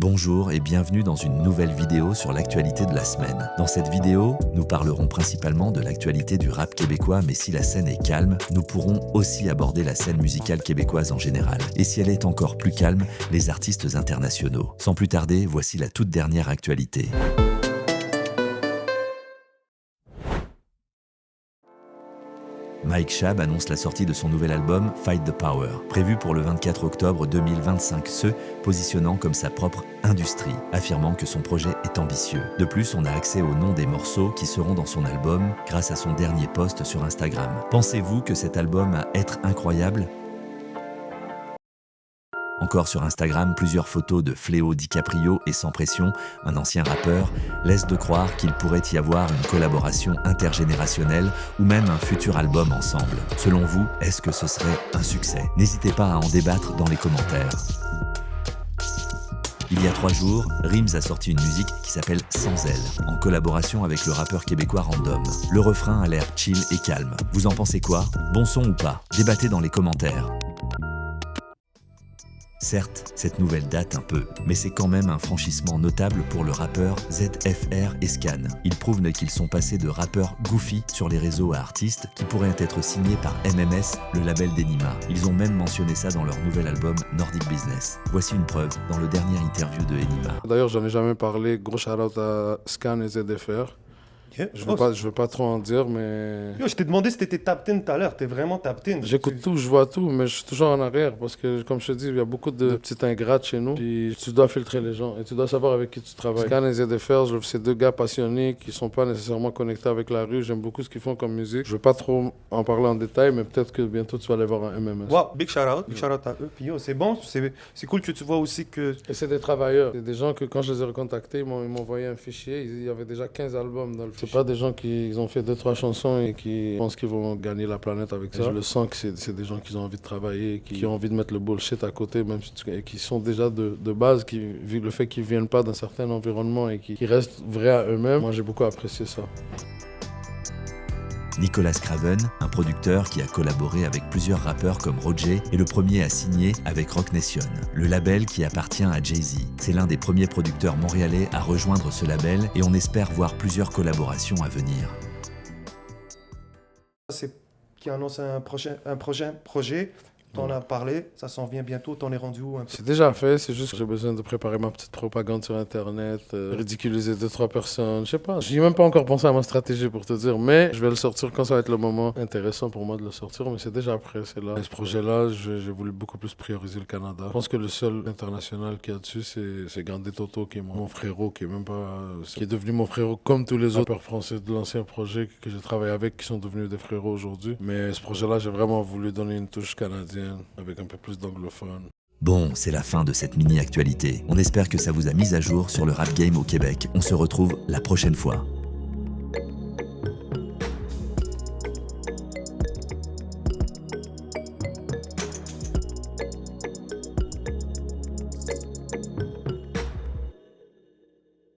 Bonjour et bienvenue dans une nouvelle vidéo sur l'actualité de la semaine. Dans cette vidéo, nous parlerons principalement de l'actualité du rap québécois, mais si la scène est calme, nous pourrons aussi aborder la scène musicale québécoise en général. Et si elle est encore plus calme, les artistes internationaux. Sans plus tarder, voici la toute dernière actualité. Mike Schaab annonce la sortie de son nouvel album Fight the Power, prévu pour le 24 octobre 2025, se positionnant comme sa propre industrie, affirmant que son projet est ambitieux. De plus, on a accès au nom des morceaux qui seront dans son album grâce à son dernier post sur Instagram. Pensez-vous que cet album va être incroyable ? Encore sur Instagram, plusieurs photos de Fléau DiCaprio et Sans Pression, un ancien rappeur, laissent de croire qu'il pourrait y avoir une collaboration intergénérationnelle ou même un futur album ensemble. Selon vous, est-ce que ce serait un succès ? N'hésitez pas à en débattre dans les commentaires. Il y a 3 jours, Rims a sorti une musique qui s'appelle Sans Elle, en collaboration avec le rappeur québécois Random. Le refrain a l'air chill et calme. Vous en pensez quoi ? Bon son ou pas ? Débattez dans les commentaires. Certes, cette nouvelle date un peu, mais c'est quand même un franchissement notable pour le rappeur ZFR et Scan. Ils prouvent qu'ils sont passés de rappeurs goofy sur les réseaux à artistes qui pourraient être signés par MMS, le label d'Enima. Ils ont même mentionné ça dans leur nouvel album Nordic Business. Voici une preuve dans le dernier interview de Enima. D'ailleurs, j'en ai jamais parlé. Gros shout-out à Scan et ZFR. Yeah. Je veux pas trop en dire, mais... Yo, je t'ai demandé si t'étais tapped in tout à l'heure. T'es vraiment tapped in. J'écoute tout, je vois tout, mais je suis toujours en arrière parce que, comme je te dis, il y a beaucoup de petites ingrates chez nous. Puis tu dois filtrer les gens et tu dois savoir avec qui tu travailles. Scan et ZFR, c'est 2 gars passionnés qui sont pas nécessairement connectés avec la rue. J'aime beaucoup ce qu'ils font comme musique. Je veux pas trop en parler en détail, mais peut-être que bientôt tu vas aller voir un MMS. Wow, big shout out à eux. Puis yo, c'est bon, c'est cool que tu vois aussi que... Et c'est des travailleurs. C'est des gens que quand je les ai recontactés, ils m'ont envoyé un fichier. Il y avait déjà 15 albums dans le fichier. C'est pas des gens qui ont fait 2-3 chansons et qui pensent qu'ils vont gagner la planète avec ça. Je le sens que c'est des gens qui ont envie de travailler, qui ont envie de mettre le bullshit à côté, même et qui sont déjà de base, vu le fait qu'ils viennent pas d'un certain environnement et qui restent vrais à eux-mêmes. Moi, j'ai beaucoup apprécié ça. Nicolas Craven, un producteur qui a collaboré avec plusieurs rappeurs comme Roger, est le premier à signer avec Roc Nation, le label qui appartient à Jay-Z. C'est l'un des premiers producteurs montréalais à rejoindre ce label et on espère voir plusieurs collaborations à venir. C'est qui annonce un projet. T'en as parlé, ça s'en vient bientôt, t'en es rendu où un peu? C'est déjà fait, c'est juste que j'ai besoin de préparer ma petite propagande sur Internet, ridiculiser 2-3 personnes, je sais pas. J'y ai même pas encore pensé à ma stratégie pour te dire, mais je vais le sortir quand ça va être le moment intéressant pour moi de le sortir, mais c'est déjà prêt, c'est là. Et ce projet-là, j'ai voulu beaucoup plus prioriser le Canada. Je pense que le seul international qu'il y a dessus, c'est Gandé Toto, qui est mon frérot, qui est même pas... qui est devenu mon frérot comme tous les autres rappeurs français de l'ancien projet que j'ai travaillé avec, qui sont devenus des frérots aujourd'hui. Mais ce projet-là, j'ai vraiment voulu donner une touche canadienne, avec un peu plus d'anglophone. Bon, c'est la fin de cette mini-actualité. On espère que ça vous a mis à jour sur le rap game au Québec. On se retrouve la prochaine fois.